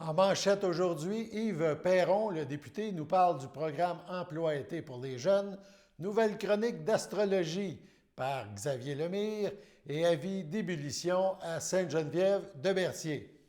En manchette aujourd'hui, Yves Perron, le député, nous parle du programme Emploi-été pour les jeunes, nouvelle chronique d'astrologie par Xavier Lemire et avis d'ébullition à Sainte-Geneviève de Berthier.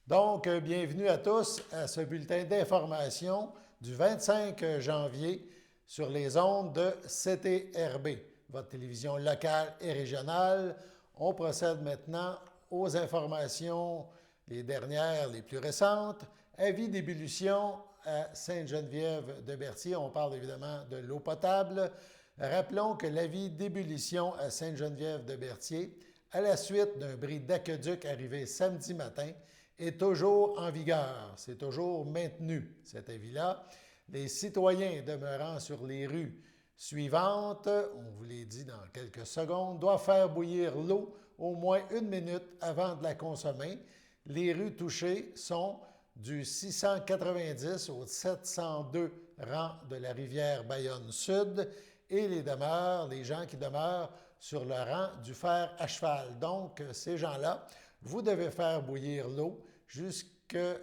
Donc, bienvenue à tous à ce bulletin d'information du 25 janvier sur les ondes de CTRB, votre télévision locale et régionale. On procède maintenant aux informations, les dernières, les plus récentes. Avis d'ébullition à Sainte-Geneviève de Berthier. On parle évidemment de l'eau potable. Rappelons que l'avis d'ébullition à Sainte-Geneviève de Berthier, à la suite d'un bris d'aqueduc arrivé samedi matin, est toujours en vigueur. C'est toujours maintenu, cet avis-là. Les citoyens demeurant sur les rues suivantes, on vous l'a dit dans quelques secondes, doivent faire bouillir l'eau au moins 1 minute avant de la consommer. Les rues touchées sont du 690 au 702 rang de la rivière Bayonne-Sud et les gens qui demeurent sur le rang du fer à cheval. Donc, ces gens-là, vous devez faire bouillir l'eau jusqu'à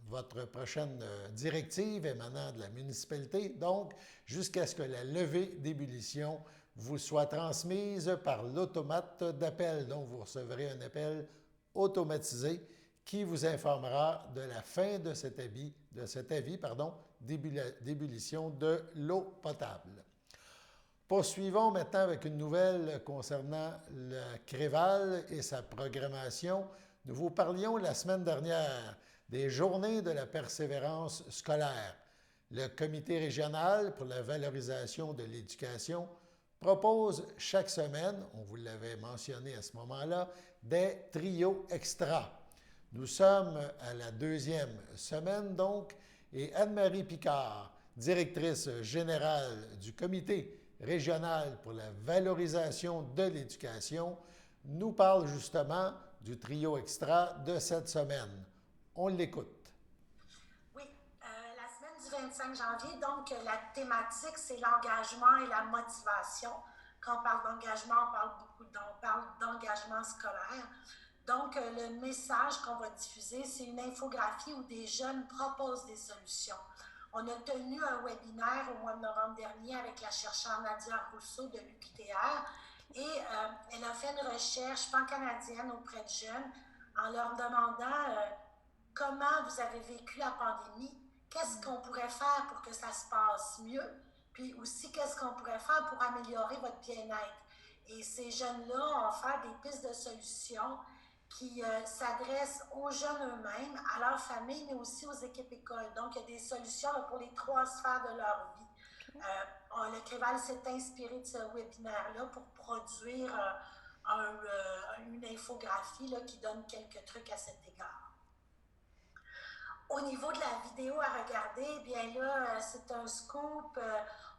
votre prochaine directive émanant de la municipalité, donc jusqu'à ce que la levée d'ébullition vous soit transmise par l'automate d'appel. Donc, vous recevrez un appel automatisé qui vous informera de la fin de cet avis d'ébullition de l'eau potable. Poursuivons maintenant avec une nouvelle concernant le Créval et sa programmation. Nous vous parlions la semaine dernière des journées de la persévérance scolaire. Le comité régional pour la valorisation de l'éducation propose chaque semaine, on vous l'avait mentionné à ce moment-là, des trios extra. Nous sommes à la 2e semaine donc, et Anne-Marie Picard, directrice générale du comité régional pour la valorisation de l'éducation, nous parle justement du trio extra de cette semaine. On l'écoute. Oui, la semaine du 25 janvier, donc la thématique, c'est l'engagement et la motivation. Quand on parle d'engagement, on parle d'engagement scolaire. Donc, le message qu'on va diffuser, c'est une infographie où des jeunes proposent des solutions. On a tenu un webinaire au mois de novembre dernier avec la chercheure Nadia Rousseau de l'UQTR et elle a fait une recherche pan-canadienne auprès de jeunes en leur demandant comment vous avez vécu la pandémie, qu'est-ce qu'on pourrait faire pour que ça se passe mieux, puis aussi qu'est-ce qu'on pourrait faire pour améliorer votre bien-être. Et ces jeunes-là ont fait des pistes de solutions qui s'adressent aux jeunes eux-mêmes, à leur famille, mais aussi aux équipes écoles. Donc, il y a des solutions là, pour les 3 sphères de leur vie. Le Créval s'est inspiré de ce webinaire-là pour produire une infographie là, qui donne quelques trucs à cet égard. Au niveau de la vidéo à regarder, eh bien là, c'est un scoop.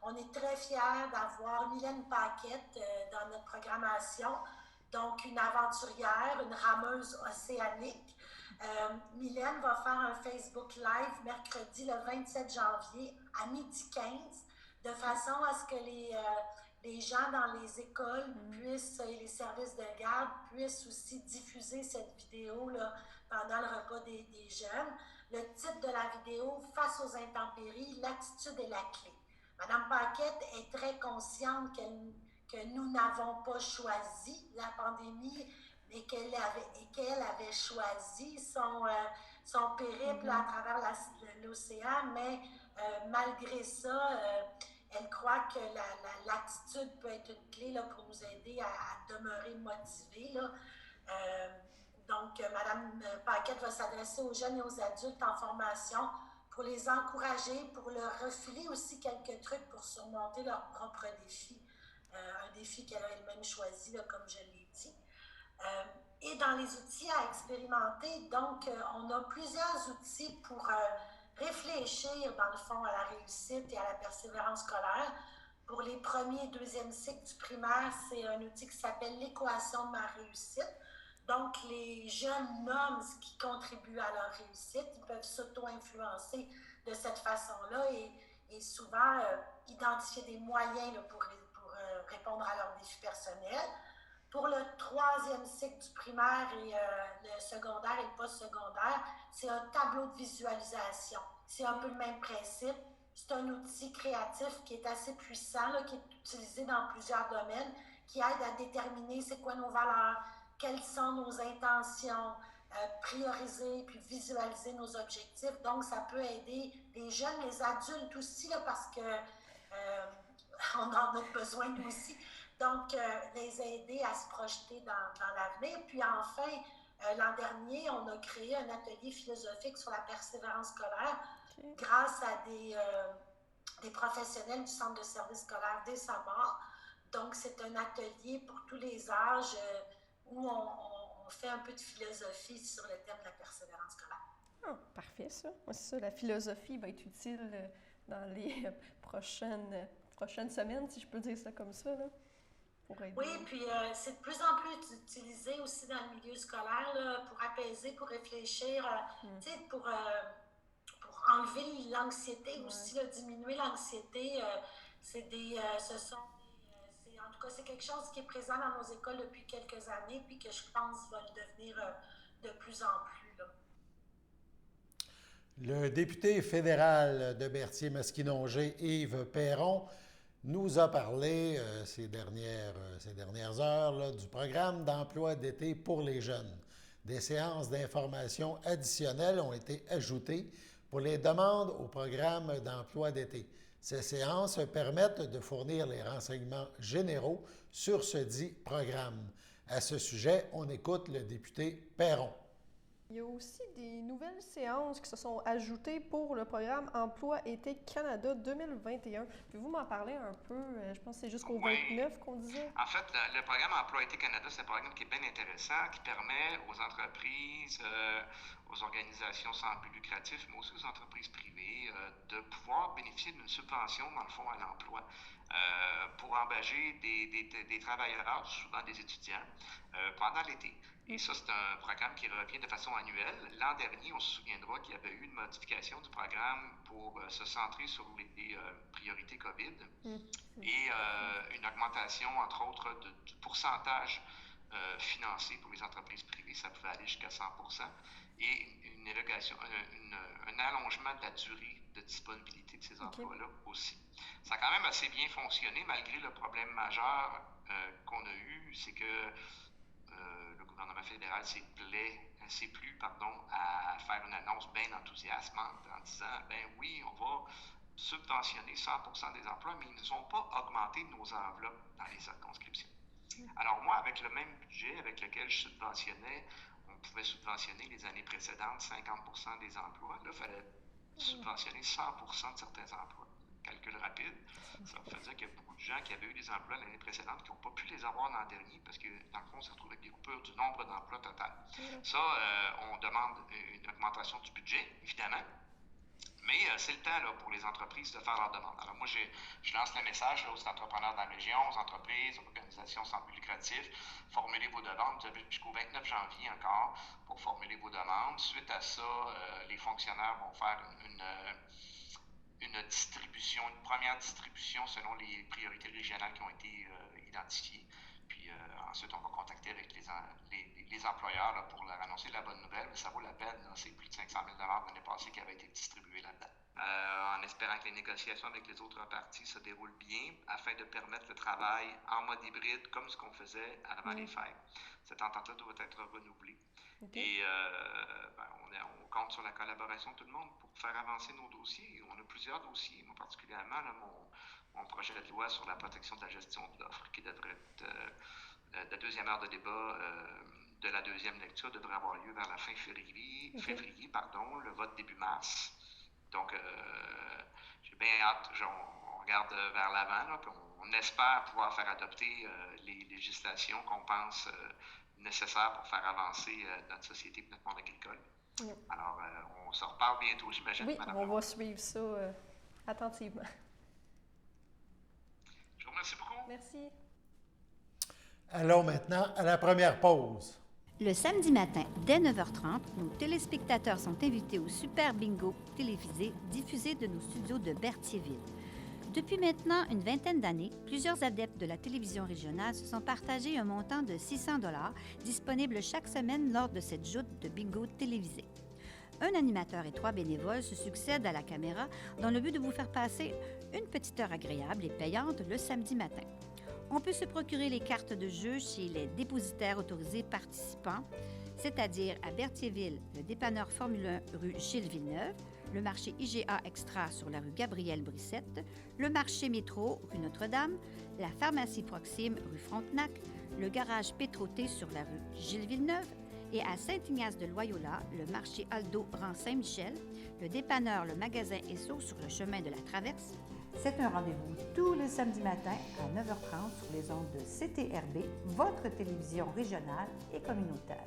On est très fiers d'avoir Mylène Paquette dans notre programmation. Donc, une aventurière, une rameuse océanique. Mylène va faire un Facebook Live mercredi le 27 janvier à 12h15, de façon à ce que les gens dans les écoles puissent, et les services de garde puissent aussi diffuser cette vidéo-là pendant le repas des jeunes. Le titre de la vidéo, Face aux intempéries, l'attitude est la clé. Madame Paquette est très consciente que nous n'avons pas choisi la pandémie, mais qu'elle avait choisi son périple à travers l'océan, mais malgré ça, elle croit que l'attitude peut être une clé là, pour nous aider à demeurer motivés. Là. Donc, Mme Paquette va s'adresser aux jeunes et aux adultes en formation pour les encourager, pour leur refiler aussi quelques trucs pour surmonter leurs propres défis. Un défi qu'elle a elle-même choisi, là, comme je l'ai dit. Et dans les outils à expérimenter, donc, on a plusieurs outils pour réfléchir, dans le fond, à la réussite et à la persévérance scolaire. Pour les premiers et deuxièmes cycles du primaire, c'est un outil qui s'appelle l'équation de ma réussite. Donc, les jeunes nomment ce qui contribue à leur réussite. Ils peuvent s'auto-influencer de cette façon-là et souvent identifier des moyens là, pour répondre à leurs défis personnels. Pour le troisième cycle du primaire et le secondaire et le post-secondaire, c'est un tableau de visualisation. C'est un peu le même principe. C'est un outil créatif qui est assez puissant, là, qui est utilisé dans plusieurs domaines, qui aide à déterminer c'est quoi nos valeurs, quelles sont nos intentions, prioriser puis visualiser nos objectifs. Donc, ça peut aider les jeunes, les adultes aussi, là, parce que on en a besoin nous aussi. Donc, les aider à se projeter dans l'avenir. Puis enfin, l'an dernier, on a créé un atelier philosophique sur la persévérance scolaire grâce à des professionnels du Centre de service scolaire des Samars. Donc, c'est un atelier pour tous les âges où on fait un peu de philosophie sur le thème de la persévérance scolaire. Oh, parfait, ça. C'est ça, la philosophie va être utile dans les prochaines semaines, si je peux dire ça comme ça, là. Oui, puis c'est de plus en plus utilisé aussi dans le milieu scolaire là, pour apaiser, pour réfléchir, pour enlever l'anxiété aussi, là, diminuer l'anxiété. En tout cas, c'est quelque chose qui est présent dans nos écoles depuis quelques années, puis que je pense va le devenir de plus en plus. Là. Le député fédéral de Berthier-Masquinongé, Yves Perron, nous a parlé ces dernières heures là, du programme d'emploi d'été pour les jeunes. Des séances d'information additionnelles ont été ajoutées pour les demandes au programme d'emploi d'été. Ces séances permettent de fournir les renseignements généraux sur ce dit programme. À ce sujet, on écoute le député Perron. Il y a aussi des nouvelles séances qui se sont ajoutées pour le programme Emploi-été Canada 2021. Pouvez-vous m'en parler un peu? Je pense que c'est jusqu'au 29 qu'on disait. En fait, le programme Emploi-été Canada, c'est un programme qui est bien intéressant, qui permet aux entreprises, aux organisations sans but lucratif, mais aussi aux entreprises privées, de pouvoir bénéficier d'une subvention, dans le fond, à l'emploi. Pour engager des travailleurs, souvent des étudiants, pendant l'été. Et ça, c'est un programme qui revient de façon annuelle. L'an dernier, on se souviendra qu'il y avait eu une modification du programme pour se centrer sur les priorités COVID et une augmentation, entre autres, du pourcentage financé pour les entreprises privées. Ça pouvait aller jusqu'à 100%. Et un allongement de la durée de disponibilité de ces emplois-là aussi. Ça a quand même assez bien fonctionné, malgré le problème majeur qu'on a eu, c'est que le gouvernement fédéral s'est plu à faire une annonce bien enthousiasmante en disant, ben oui, on va subventionner 100% des emplois, mais ils ne nous ont pas augmenté nos enveloppes dans les circonscriptions. Alors moi, avec le même budget avec lequel je subventionnais, on pouvait subventionner les années précédentes 50% des emplois. Là, il fallait subventionner 100% de certains emplois. Calcul rapide, ça faisait qu'il y a beaucoup de gens qui avaient eu des emplois l'année précédente qui n'ont pas pu les avoir l'an dernier parce que, dans le fond, on s'est retrouvé avec des coupures du nombre d'emplois total. Ça, on demande une augmentation du budget, évidemment, mais c'est le temps là, pour les entreprises de faire leur demande. Alors moi, je lance le message là, aux entrepreneurs de la région, aux entreprises, aux organisations sans but lucratif, formulez vos demandes. Vous avez jusqu'au 29 janvier encore pour formuler vos demandes. Suite à ça, les fonctionnaires vont faire une première distribution selon les priorités régionales qui ont été identifiées. Puis ensuite, on va contacter avec les employeurs là, pour leur annoncer la bonne nouvelle. Mais ça vaut la peine, là, c'est plus de 500 000 l'année passée qui avaient été distribués là-dedans. En espérant que les négociations avec les autres parties se déroulent bien afin de permettre le travail en mode hybride comme ce qu'on faisait avant les fêtes. Cette entente-là doit être renouvelée. Et on compte sur la collaboration de tout le monde pour faire avancer nos dossiers. On a plusieurs dossiers, moi particulièrement là, mon projet de loi sur la protection de la gestion de l'offre qui devrait être la deuxième heure de débat de la deuxième lecture devrait avoir lieu vers la fin février, le vote début mars. Donc, j'ai bien hâte, on regarde vers l'avant, là, puis on espère pouvoir faire adopter les législations qu'on pense nécessaires pour faire avancer notre société et notre monde agricole. Alors, on se reparle bientôt, j'imagine. Oui, on va suivre ça attentivement. Je vous remercie beaucoup. Merci. Allons maintenant à la première pause. Le samedi matin, dès 9h30, nos téléspectateurs sont invités au Super Bingo télévisé diffusé de nos studios de Berthierville. Depuis maintenant une vingtaine d'années, plusieurs adeptes de la télévision régionale se sont partagés un montant de 600 $ disponible chaque semaine lors de cette joute de bingo télévisé. Un animateur et 3 bénévoles se succèdent à la caméra dans le but de vous faire passer une petite heure agréable et payante le samedi matin. On peut se procurer les cartes de jeu chez les dépositaires autorisés participants, c'est-à-dire à Berthierville, le dépanneur Formule 1 rue Gilles Villeneuve, le marché IGA Extra sur la rue Gabrielle Brissette, le marché Métro rue Notre-Dame, la pharmacie Proxime rue Frontenac, le garage Pétroté sur la rue Gilles Villeneuve, et à Saint-Ignace-de-Loyola, le marché Aldo rang Saint-Michel, le dépanneur Le Magasin Esso sur le chemin de la Traverse. C'est un rendez-vous tous les samedis matins à 9h30 sur les ondes de CTRB, votre télévision régionale et communautaire.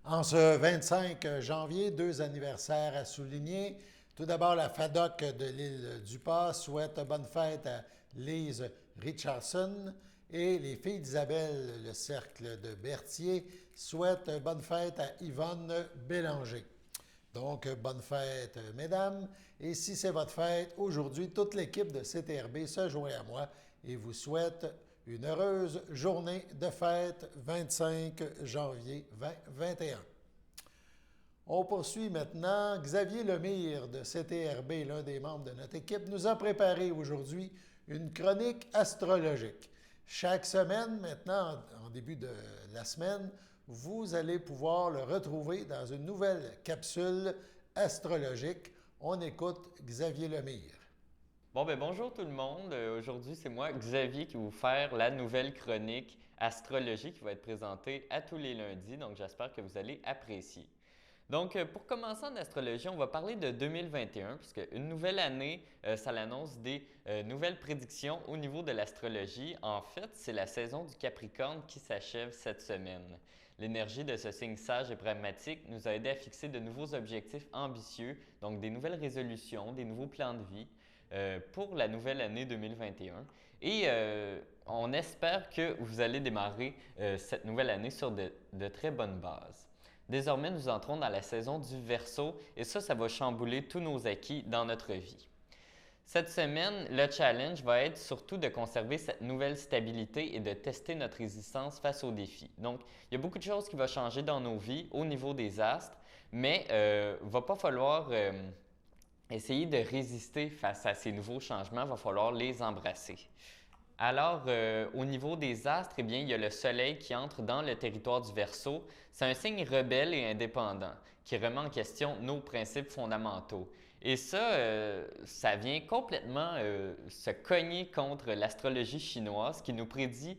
En ce 25 janvier, 2 anniversaires à souligner. Tout d'abord, la FADOC de l'île du Pas souhaite bonne fête à Lise Richardson et les filles d'Isabelle, le cercle de Berthier, souhaitent bonne fête à Yvonne Bélanger. Donc, bonne fête, mesdames. Et si c'est votre fête, aujourd'hui, toute l'équipe de CTRB se joint à moi et vous souhaite une heureuse journée de fête 25 janvier 2021. On poursuit maintenant. Xavier Lemire de CTRB, l'un des membres de notre équipe, nous a préparé aujourd'hui une chronique astrologique. Chaque semaine, maintenant, en début de la semaine, vous allez pouvoir le retrouver dans une nouvelle capsule astrologique. On écoute Xavier Lemire. Bonjour tout le monde. Aujourd'hui, c'est moi, Xavier, qui vais vous faire la nouvelle chronique astrologie qui va être présentée à tous les lundis. Donc, j'espère que vous allez apprécier. Donc, pour commencer en astrologie, on va parler de 2021, puisque une nouvelle année, ça l'annonce des nouvelles prédictions au niveau de l'astrologie. En fait, c'est la saison du Capricorne qui s'achève cette semaine. L'énergie de ce signe sage et pragmatique nous a aidé à fixer de nouveaux objectifs ambitieux, donc des nouvelles résolutions, des nouveaux plans de vie pour la nouvelle année 2021. Et on espère que vous allez démarrer cette nouvelle année sur de très bonnes bases. Désormais, nous entrons dans la saison du Verseau et ça va chambouler tous nos acquis dans notre vie. Cette semaine, le challenge va être surtout de conserver cette nouvelle stabilité et de tester notre résistance face aux défis. Donc, il y a beaucoup de choses qui vont changer dans nos vies au niveau des astres, mais il ne va pas falloir essayer de résister face à ces nouveaux changements, il va falloir les embrasser. Alors, au niveau des astres, eh bien, il y a le Soleil qui entre dans le territoire du Verseau. C'est un signe rebelle et indépendant qui remet en question nos principes fondamentaux. Et ça vient complètement se cogner contre l'astrologie chinoise qui nous prédit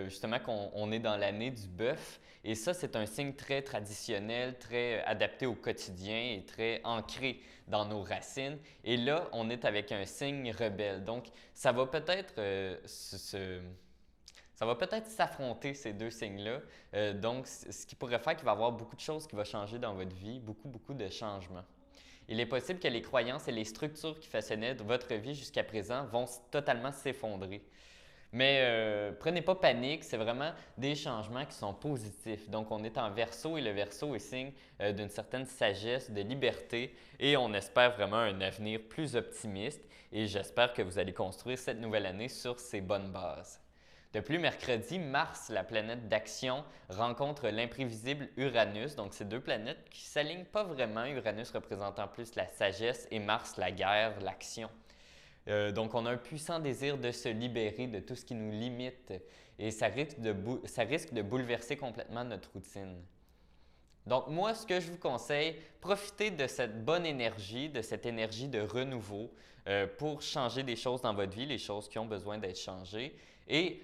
justement qu'on est dans l'année du bœuf. Et ça, c'est un signe très traditionnel, très adapté au quotidien et très ancré dans nos racines. Et là, on est avec un signe rebelle. Donc, ça va peut-être s'affronter, ces deux signes-là. Donc, ce qui pourrait faire qu'il va y avoir beaucoup de choses qui vont changer dans votre vie, beaucoup de changements. Il est possible que les croyances et les structures qui façonnaient votre vie jusqu'à présent vont totalement s'effondrer. Mais prenez pas panique, c'est vraiment des changements qui sont positifs. Donc, on est en Verseau et le Verseau est signe d'une certaine sagesse, de liberté et on espère vraiment un avenir plus optimiste et j'espère que vous allez construire cette nouvelle année sur ces bonnes bases. De plus, mercredi, Mars, la planète d'action, rencontre l'imprévisible Uranus. Donc, c'est deux planètes qui ne s'alignent pas vraiment. Uranus représentant plus la sagesse et Mars, la guerre, l'action. Donc, on a un puissant désir de se libérer de tout ce qui nous limite et ça risque de bouleverser complètement notre routine. Donc, moi, ce que je vous conseille, profitez de cette bonne énergie, de cette énergie de renouveau pour changer des choses dans votre vie, les choses qui ont besoin d'être changées et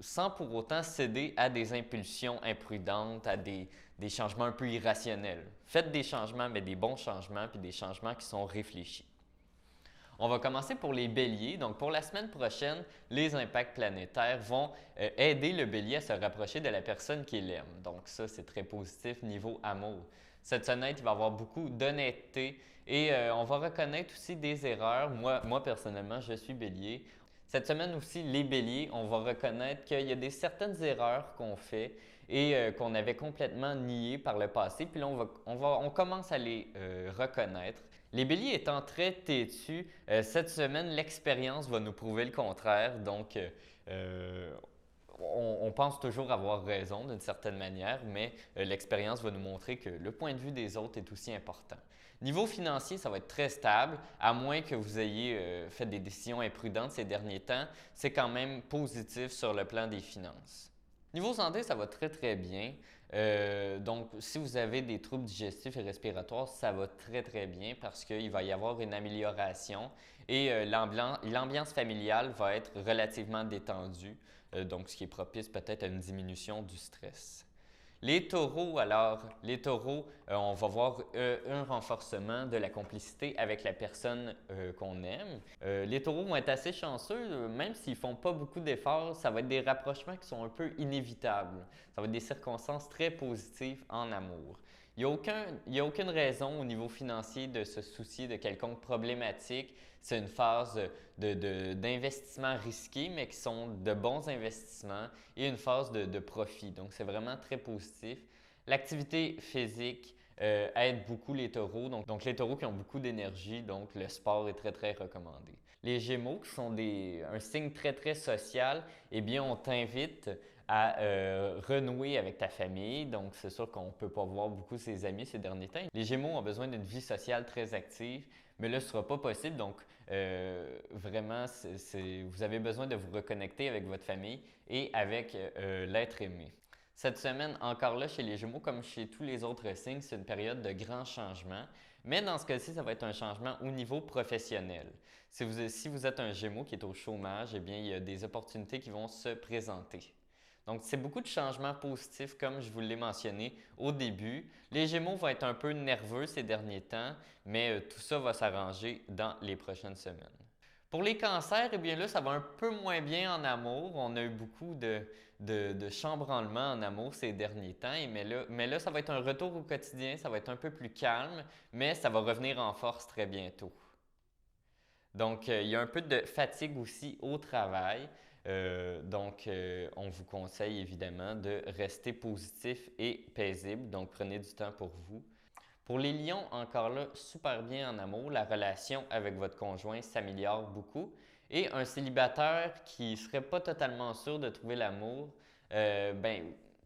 sans pour autant céder à des impulsions imprudentes, à des changements un peu irrationnels. Faites des changements, mais des bons changements, puis des changements qui sont réfléchis. On va commencer pour les béliers. Donc, pour la semaine prochaine, les impacts planétaires vont aider le bélier à se rapprocher de la personne qu'il aime. Donc, ça, c'est très positif niveau amour. Cette semaine, il va y avoir beaucoup d'honnêteté et on va reconnaître aussi des erreurs. Moi, personnellement, je suis bélier. Cette semaine aussi, les béliers, on va reconnaître qu'il y a certaines erreurs qu'on fait et qu'on avait complètement niées par le passé, puis là, on commence à les reconnaître. Les béliers étant très têtus, cette semaine, l'expérience va nous prouver le contraire, donc on pense toujours avoir raison d'une certaine manière, mais l'expérience va nous montrer que le point de vue des autres est aussi important. Niveau financier, ça va être très stable, à moins que vous ayez fait des décisions imprudentes ces derniers temps. C'est quand même positif sur le plan des finances. Niveau santé, ça va très très bien. Donc, si vous avez des troubles digestifs et respiratoires, ça va très très bien parce qu'il va y avoir une amélioration et l'ambiance familiale va être relativement détendue, donc ce qui est propice peut-être à une diminution du stress. Les taureaux, on va voir un renforcement de la complicité avec la personne qu'on aime. Les taureaux vont être assez chanceux, même s'ils ne font pas beaucoup d'efforts, ça va être des rapprochements qui sont un peu inévitables. Ça va être des circonstances très positives en amour. Il n'y a aucune raison au niveau financier de se soucier de quelconque problématique. C'est une phase d'investissement risqué, mais qui sont de bons investissements et une phase de profit. Donc, c'est vraiment très positif. L'activité physique aide beaucoup les taureaux. Donc, les taureaux qui ont beaucoup d'énergie, donc le sport est très, très recommandé. Les Gémeaux, qui sont un signe très, très social, eh bien, on t'invite à renouer avec ta famille. Donc, c'est sûr qu'on ne peut pas voir beaucoup ses amis ces derniers temps. Les Gémeaux ont besoin d'une vie sociale très active, mais là, ce ne sera pas possible. Donc, vraiment, vous avez besoin de vous reconnecter avec votre famille et avec l'être aimé. Cette semaine, encore là, chez les Gémeaux, comme chez tous les autres signes, c'est une période de grands changements. Mais dans ce cas-ci, ça va être un changement au niveau professionnel. Si vous êtes un Gémeaux qui est au chômage, eh bien, il y a des opportunités qui vont se présenter. Donc, c'est beaucoup de changements positifs, comme je vous l'ai mentionné au début. Les Gémeaux vont être un peu nerveux ces derniers temps, mais tout ça va s'arranger dans les prochaines semaines. Pour les cancers, eh bien là, ça va un peu moins bien en amour. On a eu beaucoup de chambranlements en amour ces derniers temps, mais là, ça va être un retour au quotidien, ça va être un peu plus calme, mais ça va revenir en force très bientôt. Donc, il y a un peu de fatigue aussi au travail. On vous conseille évidemment de rester positif et paisible. Donc, prenez du temps pour vous. Pour les lions, encore là, super bien en amour. La relation avec votre conjoint s'améliore beaucoup. Et un célibataire qui ne serait pas totalement sûr de trouver l'amour,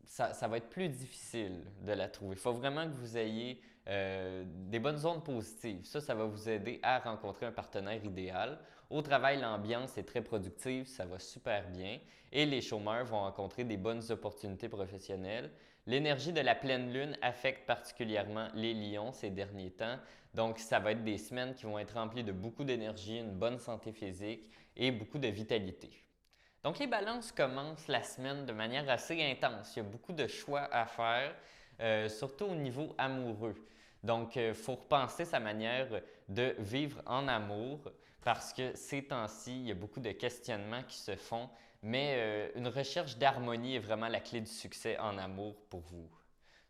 ça va être plus difficile de la trouver. Il faut vraiment que vous ayez des bonnes ondes positives. Ça va vous aider à rencontrer un partenaire idéal. Au travail, l'ambiance est très productive, ça va super bien et les chômeurs vont rencontrer des bonnes opportunités professionnelles. L'énergie de la pleine lune affecte particulièrement les lions ces derniers temps. Donc, ça va être des semaines qui vont être remplies de beaucoup d'énergie, une bonne santé physique et beaucoup de vitalité. Donc, les balances commencent la semaine de manière assez intense. Il y a beaucoup de choix à faire, surtout au niveau amoureux. Donc, il faut repenser sa manière de vivre en amour parce que ces temps-ci, il y a beaucoup de questionnements qui se font, mais une recherche d'harmonie est vraiment la clé du succès en amour pour vous.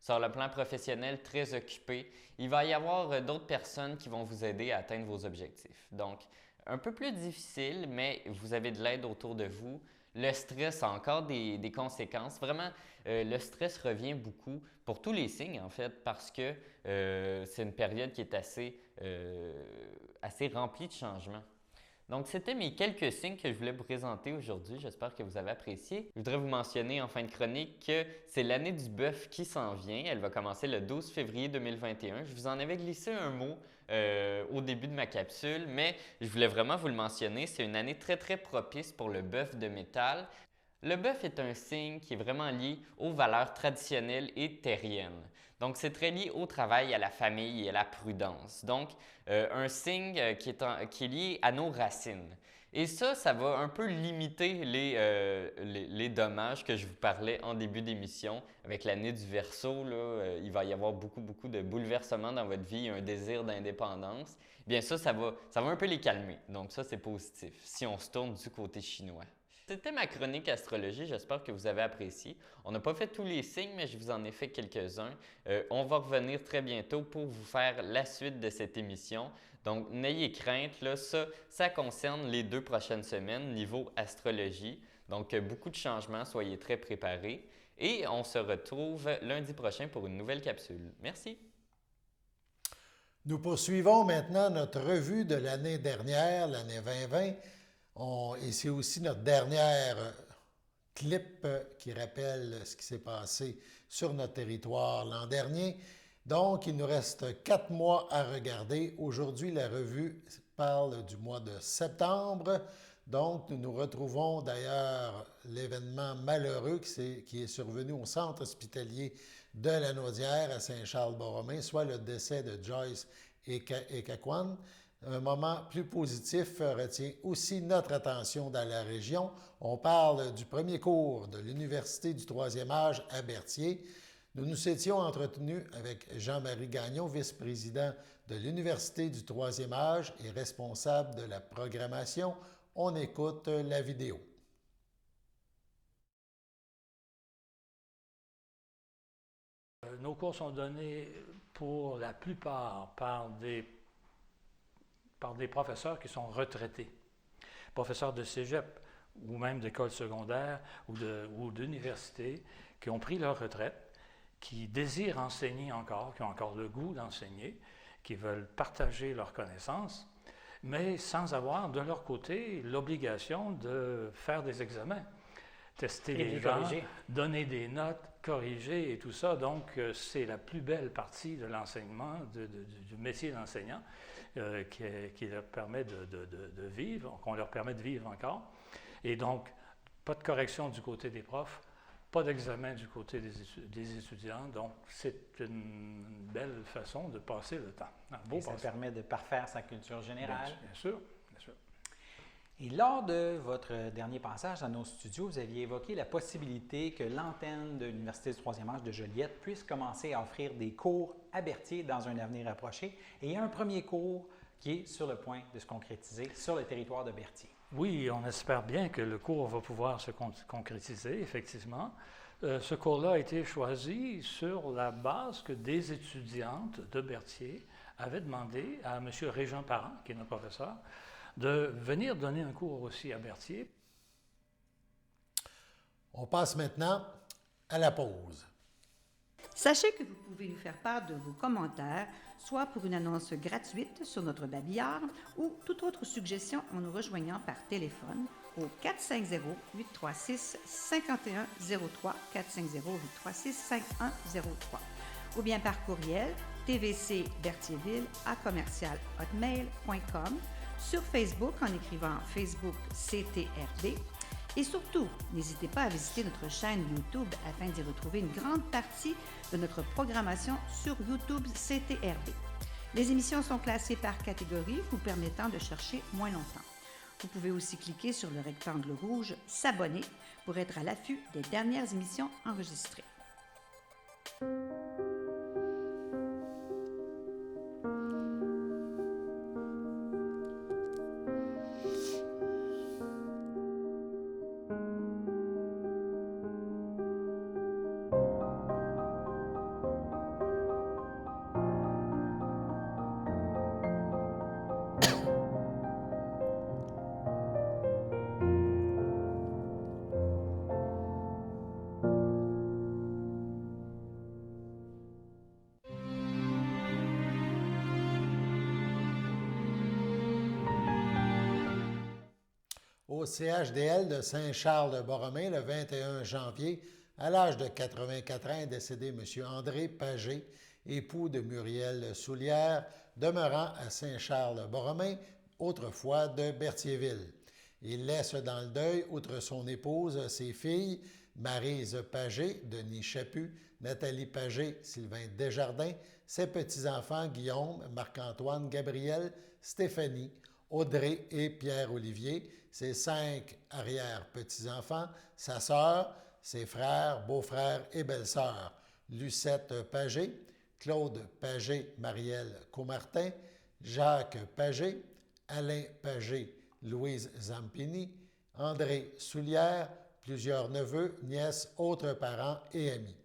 Sur le plan professionnel, très occupé, il va y avoir d'autres personnes qui vont vous aider à atteindre vos objectifs. Donc, un peu plus difficile, mais vous avez de l'aide autour de vous. Le stress a encore des conséquences. Vraiment, le stress revient beaucoup pour tous les signes, en fait, parce que c'est une période qui est assez remplie de changements. Donc, c'était mes quelques signes que je voulais vous présenter aujourd'hui. J'espère que vous avez apprécié. Je voudrais vous mentionner en fin de chronique que c'est l'année du bœuf qui s'en vient. Elle va commencer le 12 février 2021. Je vous en avais glissé un mot au début de ma capsule, mais je voulais vraiment vous le mentionner. C'est une année très, très propice pour le bœuf de métal. Le bœuf est un signe qui est vraiment lié aux valeurs traditionnelles et terriennes. Donc, c'est très lié au travail, à la famille et à la prudence. Donc, un signe qui est lié à nos racines. Et ça va un peu limiter les dommages que je vous parlais en début d'émission. Avec l'année du Verseau, il va y avoir beaucoup, beaucoup de bouleversements dans votre vie, un désir d'indépendance. Bien ça va un peu les calmer. Donc ça, c'est positif si on se tourne du côté chinois. C'était ma chronique astrologie, j'espère que vous avez apprécié. On n'a pas fait tous les signes, mais je vous en ai fait quelques-uns. On va revenir très bientôt pour vous faire la suite de cette émission. Donc, n'ayez crainte, là, ça concerne les 2 prochaines semaines niveau astrologie. Donc, beaucoup de changements, soyez très préparés. Et on se retrouve lundi prochain pour une nouvelle capsule. Merci. Nous poursuivons maintenant notre revue de l'année dernière, l'année 2020. Et c'est aussi notre dernière clip qui rappelle ce qui s'est passé sur notre territoire l'an dernier. Donc, il nous reste 4 mois à regarder. Aujourd'hui, la revue parle du mois de septembre. Donc, nous nous retrouvons d'ailleurs l'événement malheureux qui est survenu au centre hospitalier de la Naudière à Saint-Charles-Borromée, soit le décès de Joyce Echaquan. Un moment plus positif retient aussi notre attention dans la région. On parle du premier cours de l'Université du troisième âge à Berthier. Nous nous étions entretenus avec Jean-Marie Gagnon, vice-président de l'Université du troisième âge et responsable de la programmation. On écoute la vidéo. Nos cours sont donnés pour la plupart par des professeurs qui sont retraités, professeurs de cégep ou même d'école secondaire ou d'université qui ont pris leur retraite, qui désirent enseigner encore, qui ont encore le goût d'enseigner, qui veulent partager leurs connaissances, mais sans avoir de leur côté l'obligation de faire des examens, tester les gens, donner des notes, corriger et tout ça. Donc, c'est la plus belle partie de l'enseignement, du métier d'enseignant qui leur permet de vivre, qu'on leur permet de vivre encore. Et donc, pas de correction du côté des profs, pas d'examen du côté des étudiants. Donc, c'est une belle façon de passer le temps. Ça permet de parfaire sa culture générale. Bien sûr, bien sûr. Et lors de votre dernier passage dans nos studios, vous aviez évoqué la possibilité que l'antenne de l'Université du troisième âge de Joliette puisse commencer à offrir des cours à Berthier dans un avenir approché. Et il y a un premier cours qui est sur le point de se concrétiser sur le territoire de Berthier. Oui, on espère bien que le cours va pouvoir se concrétiser, effectivement. Ce cours-là a été choisi sur la base que des étudiantes de Berthier avaient demandé à M. Régent Parent, qui est notre professeur, de venir donner un cours aussi à Berthier. On passe maintenant à la pause. Sachez que vous pouvez nous faire part de vos commentaires, soit pour une annonce gratuite sur notre babillard ou toute autre suggestion en nous rejoignant par téléphone au 450-836-5103, 450-836-5103, ou bien par courriel tvcberthierville@hotmail.com, sur Facebook en écrivant Facebook CTRB. Et surtout, n'hésitez pas à visiter notre chaîne YouTube afin d'y retrouver une grande partie de notre programmation sur YouTube CTRB. Les émissions sont classées par catégorie, vous permettant de chercher moins longtemps. Vous pouvez aussi cliquer sur le rectangle rouge « S'abonner » pour être à l'affût des dernières émissions enregistrées. Au CHDL de Saint-Charles-de-Borromée, le 21 janvier, à l'âge de 84 ans, est décédé M. André Pagé, époux de Muriel Soulière, demeurant à Saint-Charles-de-Borromée, autrefois de Berthierville. Il laisse dans le deuil, outre son épouse, ses filles, Maryse Pagé, Denis Chaput, Nathalie Pagé, Sylvain Desjardins, ses petits-enfants Guillaume, Marc-Antoine, Gabriel, Stéphanie, Audrey et Pierre-Olivier, ses 5 arrière-petits-enfants, sa sœur, ses frères, beaux-frères et belles-sœurs, Lucette Pagé, Claude Pagé, Marielle Comartin, Jacques Pagé, Alain Pagé, Louise Zampini, André Soulière, plusieurs neveux, nièces, autres parents et amis.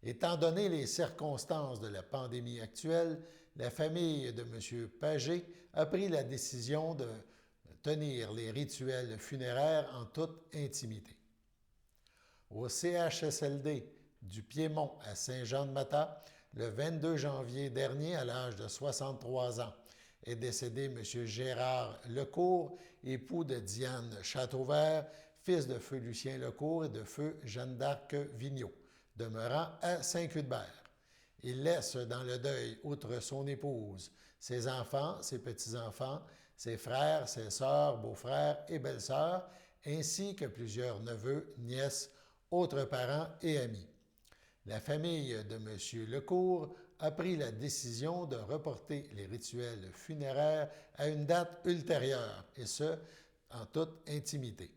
Étant donné les circonstances de la pandémie actuelle, la famille de M. Pagé a pris la décision de tenir les rituels funéraires en toute intimité. Au CHSLD du Piémont à Saint-Jean-de-Mata, le 22 janvier dernier, à l'âge de 63 ans, est décédé M. Gérard Lecourt, époux de Diane Châteauvert, fils de feu Lucien Lecourt et de feu Jeanne d'Arc Vigneault, demeurant à Saint-Cuthbert. Il laisse dans le deuil, outre son épouse, ses enfants, ses petits-enfants, ses frères, ses sœurs, beaux-frères et belles-sœurs, ainsi que plusieurs neveux, nièces, autres parents et amis. La famille de M. Lecourt a pris la décision de reporter les rituels funéraires à une date ultérieure, et ce, en toute intimité.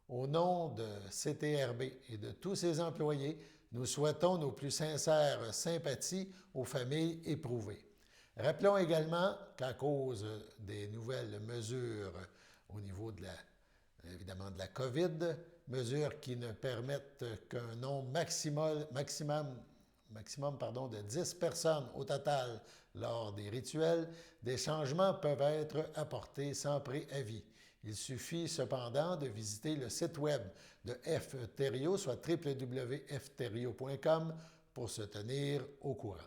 Au nom de CTRB et de tous ses employés, nous souhaitons nos plus sincères sympathies aux familles éprouvées. Rappelons également qu'à cause des nouvelles mesures au niveau évidemment de la COVID, mesures qui ne permettent qu'un nombre maximum de 10 personnes au total lors des rituels, des changements peuvent être apportés sans préavis. Il suffit cependant de visiter le site web de F-Thériault, soit www.ftheriault.com, pour se tenir au courant.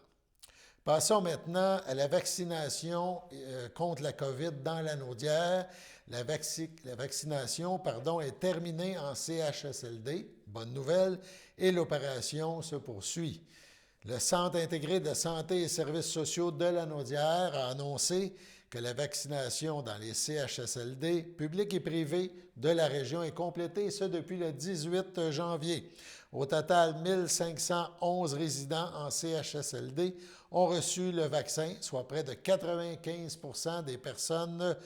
Passons maintenant à la vaccination contre la COVID dans l'Anaudière. La vaccination est terminée en CHSLD, bonne nouvelle, et l'opération se poursuit. Le Centre intégré de santé et services sociaux de l'Anaudière a annoncé que la vaccination dans les CHSLD publics et privés de la région est complétée, ce depuis le 18 janvier. Au total, 1511 résidents en CHSLD ont reçu le vaccin, soit près de 95 % des personnes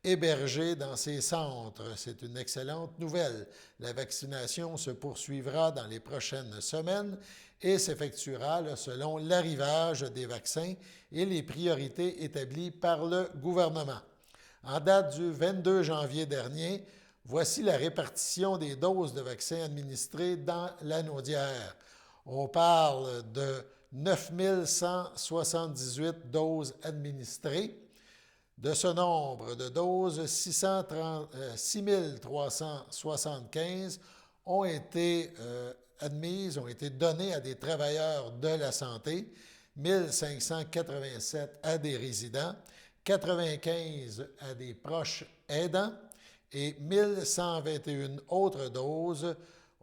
hébergées dans ces centres. C'est une excellente nouvelle. La vaccination se poursuivra dans les prochaines semaines et s'effectuera selon l'arrivage des vaccins et les priorités établies par le gouvernement. En date du 22 janvier dernier, voici la répartition des doses de vaccins administrées dans l'Anaudière. On parle de 9 178 doses administrées. De ce nombre de doses, 6 375 ont été admises, ont été données à des travailleurs de la santé, 1 587 à des résidents, 95 à des proches aidants et 1 121 autres doses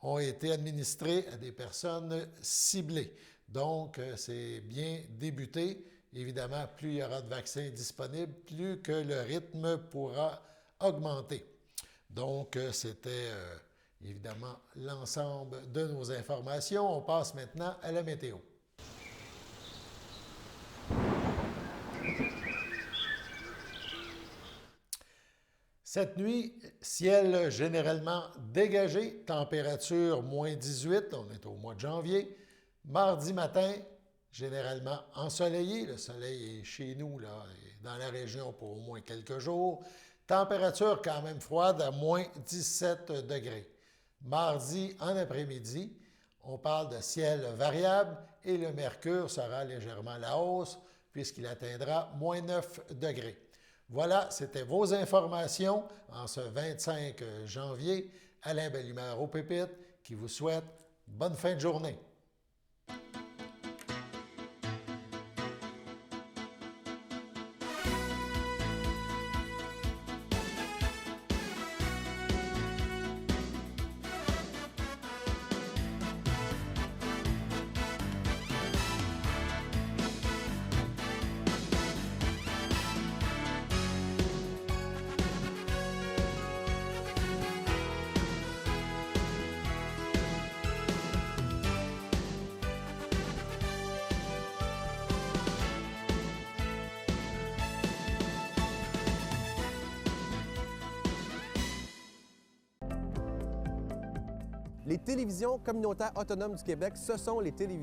ont été administrées à des personnes ciblées. Donc, c'est bien débuté. Évidemment, plus il y aura de vaccins disponibles, plus que le rythme pourra augmenter. Donc, c'était évidemment l'ensemble de nos informations. On passe maintenant à la météo. Cette nuit, ciel généralement dégagé, température moins 18, on est au mois de janvier. Mardi matin, généralement ensoleillé. Le soleil est chez nous, dans la région pour au moins quelques jours. Température quand même froide à moins 17 degrés. Mardi en après-midi, on parle de ciel variable et le mercure sera légèrement à la hausse puisqu'il atteindra moins 9 degrés. Voilà, c'était vos informations en ce 25 janvier. Alain Bellimare au Pépites qui vous souhaite bonne fin de journée. Les télévisions communautaires autonomes du Québec, ce sont les télévisions